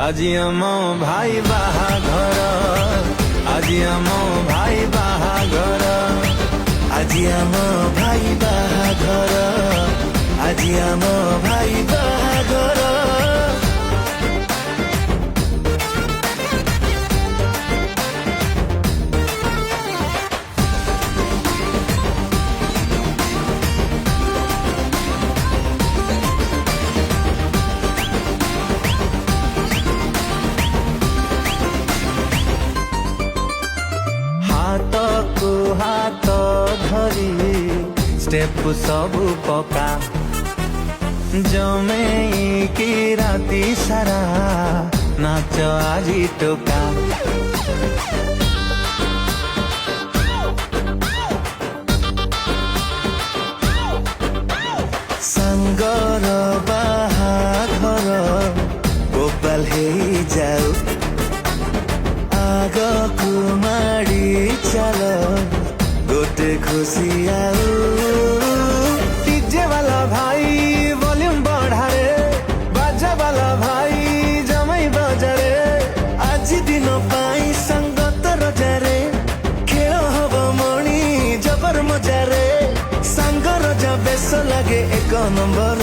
আজি আম ভাই বাহাঘর, আজি আম ভাই বাহাঘর, আজি আম ভাই বাহাঘর, আজি আম ভাই বাহাঘর। हाथकु हाथ धरी स्टेप सबु पका जमे की राती सारा नाच आजी टोका। सांगर बाहाघर गोपाल हे जाऊ आगकु माड़ी चल गोटे खुशी आऊ। डीजे वाला भाई वॉल्यूम बढ़ा रे, बाजा वाला भाई जमाई बजा रे। आज दिन पाई संगत रजा रे, खेल हब मणि जबर मजा रे। सांग रजा बेस लगे एक नंबर।